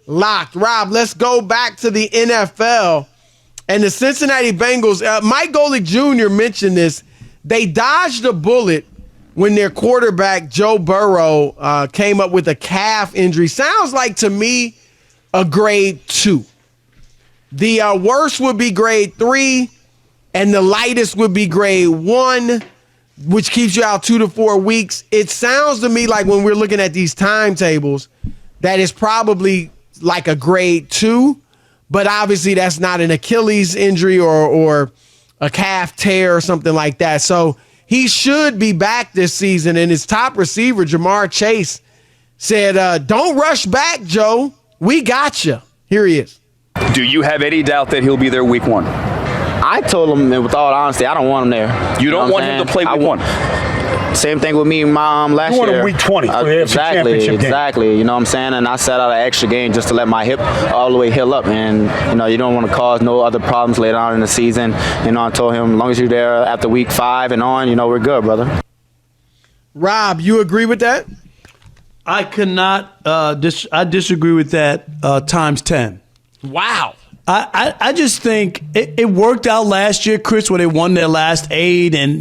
Locked. Rob, let's go back to the NFL. And the Cincinnati Bengals, Mike Golick Jr. mentioned this. They dodged a bullet when their quarterback, Joe Burrow, came up with a calf injury. Sounds like to me a grade 2. The worst would be grade 3, and the lightest would be grade 1, which keeps you out 2 to 4 weeks. It sounds to me like when we're looking at these timetables that it's probably like a grade 2, but obviously that's not an Achilles injury or a calf tear or something like that. So he should be back this season. And his top receiver, Jamar Chase, said, don't rush back, Joe. We got you. Here he is. Do you have any doubt that he'll be there week 1? I told him, with all honesty, I don't want him there. You don't want him to play week 1? Same thing with me last year. You want him week 20 for the AFC Championship game. Exactly. You know what I'm saying? And I set out an extra game just to let my hip all the way heal up. And, you don't want to cause no other problems later on in the season. I told him, as long as you're there after week 5 and on, we're good, brother. Rob, you agree with that? I cannot. I disagree with that times 10. Wow. I just think it worked out last year, Chris, when they won their last 8, and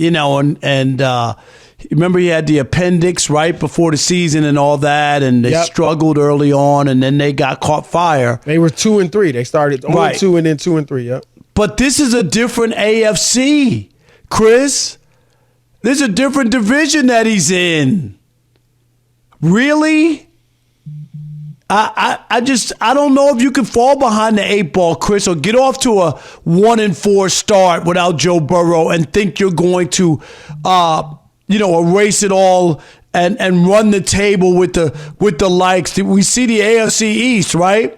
remember he had the appendix right before the season and all that, and they struggled early on, and then they got caught fire. They were 2-3. They started 0-2 and then 2-3. Yep. But this is a different AFC, Chris. There's a different division that he's in. Really? I don't know if you can fall behind the 8 ball, Chris, or get off to a 1-4 start without Joe Burrow and think you're going to, erase it all and run the table with the likes. We see the AFC East, right?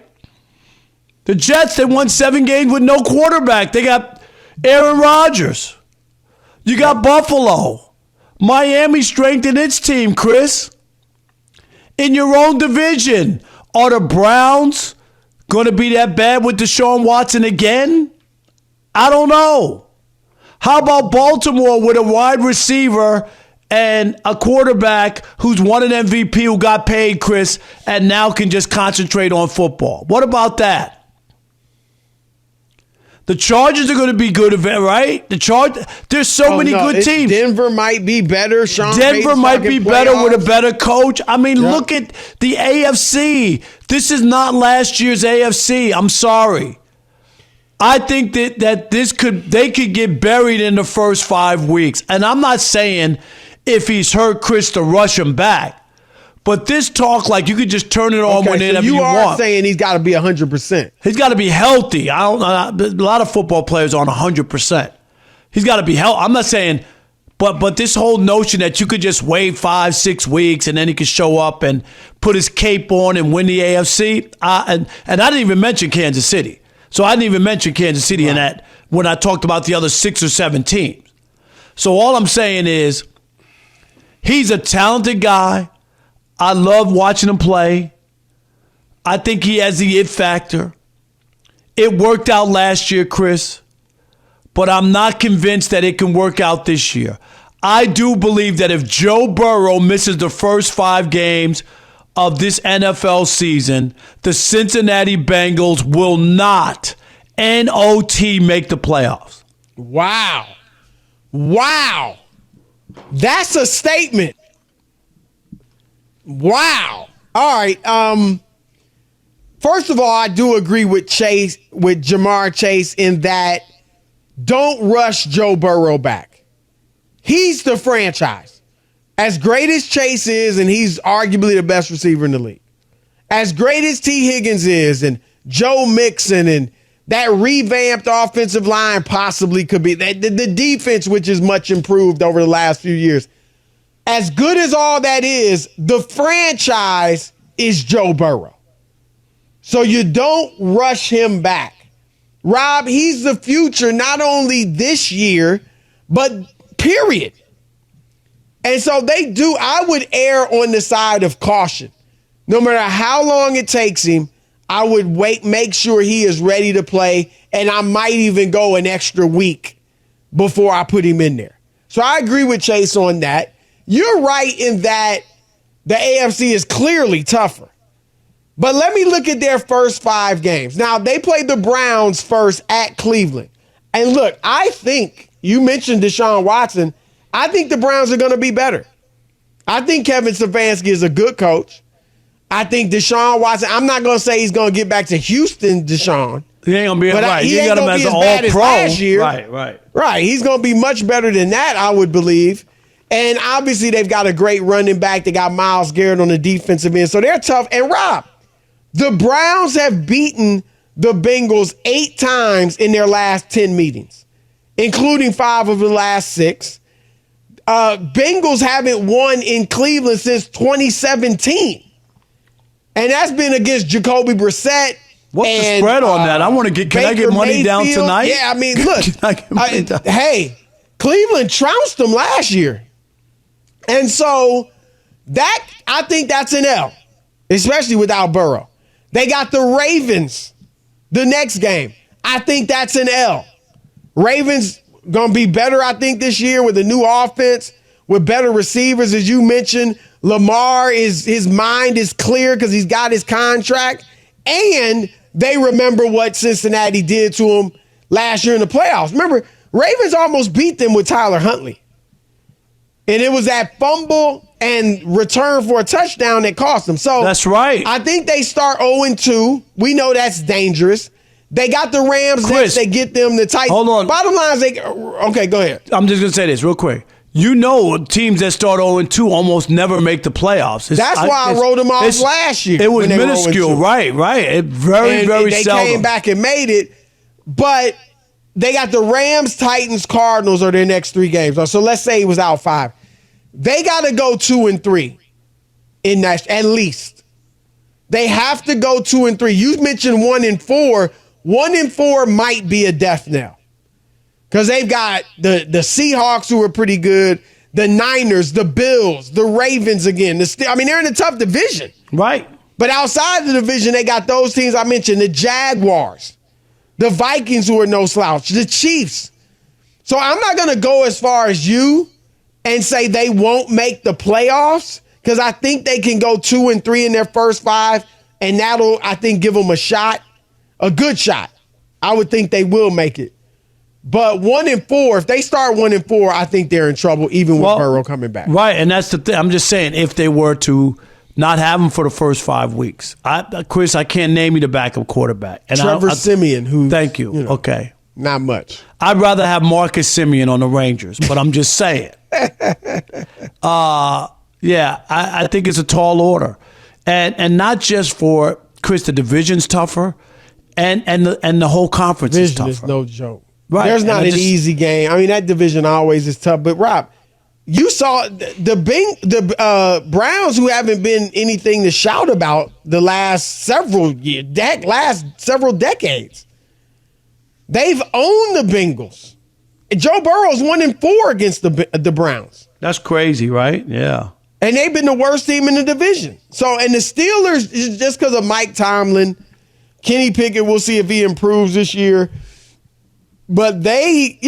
The Jets, they won 7 games with no quarterback. They got Aaron Rodgers. You got Buffalo. Miami strengthened its team, Chris. In your own division. Are the Browns going to be that bad with Deshaun Watson again? I don't know. How about Baltimore with a wide receiver and a quarterback who's won an MVP who got paid, Chris, and now can just concentrate on football? What about that? The Chargers are going to be good, right? There's so many good teams. Denver might be better. Denver might be better with a better coach. I mean, look at the AFC. This is not last year's AFC. I'm sorry. I think that they could get buried in the first 5 weeks. And I'm not saying if he's hurt, Chris, to rush him back. But this talk, like you could just turn it on whenever you want. You are saying he's got to be 100%. He's got to be healthy. A lot of football players aren't 100%. He's got to be healthy. I'm not saying, but this whole notion that you could just wait 5-6 weeks and then he could show up and put his cape on and win the AFC. And I didn't even mention Kansas City. So I didn't even mention Kansas City in that when I talked about the other 6 or 7 teams. So all I'm saying is he's a talented guy. I love watching him play. I think he has the it factor. It worked out last year, Chris, but I'm not convinced that it can work out this year. I do believe that if Joe Burrow misses the first 5 games of this NFL season, the Cincinnati Bengals will not, NOT, make the playoffs. Wow. That's a statement. Wow. All right. First of all, I do agree with Jamar Chase in that don't rush Joe Burrow back. He's the franchise. As great as Chase is, and he's arguably the best receiver in the league, as great as T. Higgins is, and Joe Mixon, and that revamped offensive line possibly could be, the defense, which is much improved over the last few years, as good as all that is, the franchise is Joe Burrow. So you don't rush him back. Rob, he's the future not only this year, but period. And so I would err on the side of caution. No matter how long it takes him, I would make sure he is ready to play, and I might even go an extra week before I put him in there. So I agree with Chase on that. You're right in that the AFC is clearly tougher. But let me look at their first 5 games. Now, they played the Browns first at Cleveland. And look, I think, you mentioned Deshaun Watson, I think the Browns are going to be better. I think Kevin Stefanski is a good coach. I think Deshaun Watson, I'm not going to say he's going to get back to Houston, Deshaun. He ain't going to be right. He ain't going to be as bad as last year. Right. He's going to be much better than that, I would believe. And obviously, they've got a great running back. They got Myles Garrett on the defensive end. So they're tough. And Rob, the Browns have beaten the Bengals 8 times in their last 10 meetings, including 5 of the last 6. Bengals haven't won in Cleveland since 2017. And that's been against Jacoby Brissett. What's the spread on that? I want to get. Can I get money down tonight? Yeah, I mean, look. Hey, Cleveland trounced them last year. And so I think that's an L, especially without Burrow. They got the Ravens the next game. I think that's an L. Ravens going to be better, I think, this year with a new offense, with better receivers, as you mentioned. Lamar, his mind is clear because he's got his contract. And they remember what Cincinnati did to him last year in the playoffs. Remember, Ravens almost beat them with Tyler Huntley. And it was that fumble and return for a touchdown that cost them. So that's right. I think they start 0-2. We know that's dangerous. They got the Rams next. They get them the Titans. Hold on. Bottom line is okay, go ahead. I'm just going to say this real quick. You know, teams that start 0-2 almost never make the playoffs. That's why I wrote them off last year. It was minuscule, right? It very seldom. They came back and made it, but they got the Rams, Titans, Cardinals are their next 3 games. So let's say he was out 5. They got to go 2-3 in that, at least. They have to go 2-3. You mentioned 1-4. 1-4 might be a death knell. Because they've got the Seahawks, who are pretty good, the Niners, the Bills, the Ravens again. They're in a tough division. Right. But outside the division, they got those teams I mentioned, the Jaguars, the Vikings, who are no slouch, the Chiefs. So I'm not going to go as far as you and say they won't make the playoffs, because I think they can go 2-3 in their first 5, and that'll, I think, give them a shot, a good shot. I would think they will make it. But 1-4, if they start 1-4, I think they're in trouble, even with Burrow coming back. Right, and that's the thing. I'm just saying, if they were to not have him for the first 5 weeks, Chris, I can't name you the backup quarterback. And Trevor Siemian, who. Thank you. Okay. Not much. I'd rather have Marcus Siemian on the Rangers, but I'm just saying. I think it's a tall order, and not just for Chris. The division's tougher, and the whole conference is tougher. Is no joke. Right. There's not an easy game. That division always is tough. But Rob, you saw the Browns, who haven't been anything to shout about the last several decades. They've owned the Bengals. Joe Burrow's 1-4 against the Browns. That's crazy, right? Yeah. And they've been the worst team in the division. So, and the Steelers, just because of Mike Tomlin, Kenny Pickett, we'll see if he improves this year. But they,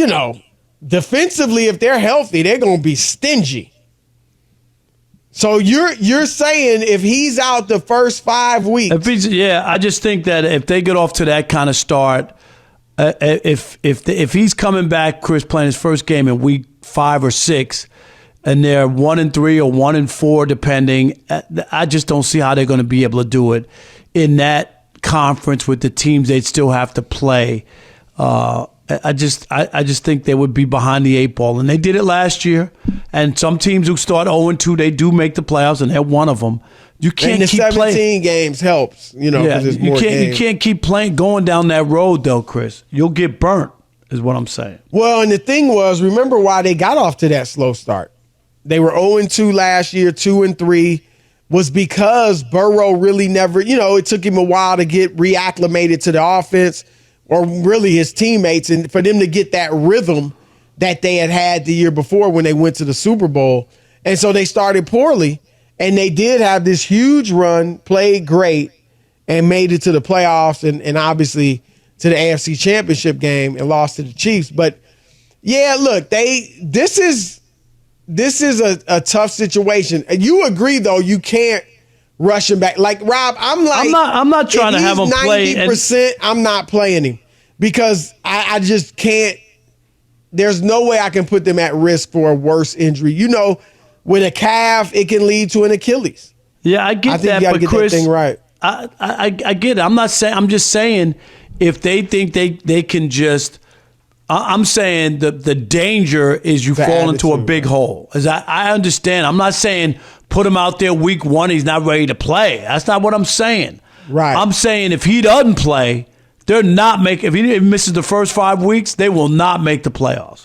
defensively, if they're healthy, they're going to be stingy. So you're saying if he's out the first 5 weeks. I just think that if they get off to that kind of start, if he's coming back, Chris, playing his first game in week 5 or 6, and they're 1-3 or 1-4, depending, I just don't see how they're going to be able to do it in that conference with the teams they'd still have to play. I just think they would be behind the 8 ball, and they did it last year. And some teams who start 0-2, they do make the playoffs, and they're one of them. You can't keep playing. 17 games helps, because there's more games. You can't keep going down that road, though, Chris. You'll get burnt, is what I'm saying. Well, and the thing was, remember why they got off to that slow start. They were 0-2 last year, 2-3, was because Burrow really never, it took him a while to get reacclimated to the offense, or really his teammates, and for them to get that rhythm that they had the year before when they went to the Super Bowl. And so they started poorly, and they did have this huge run, played great, and made it to the playoffs and obviously to the AFC Championship game and lost to the Chiefs. But, yeah, look, this is a tough situation. And you agree, though, you can't rushing back. Like Rob, I'm not trying to have him play. 90%, I'm not playing him because I just can't. There's no way I can put them at risk for a worse injury. You know, with a calf, it can lead to an Achilles. Yeah, I get that, you but get Chris, that thing right. I get it. I'm just saying if they think they can just. I'm saying the danger is you fall into a big hole. As I understand, I'm not saying put him out there week 1. He's not ready to play. That's not what I'm saying. Right. I'm saying if he doesn't play, they're not making. If he misses the first 5 weeks, they will not make the playoffs.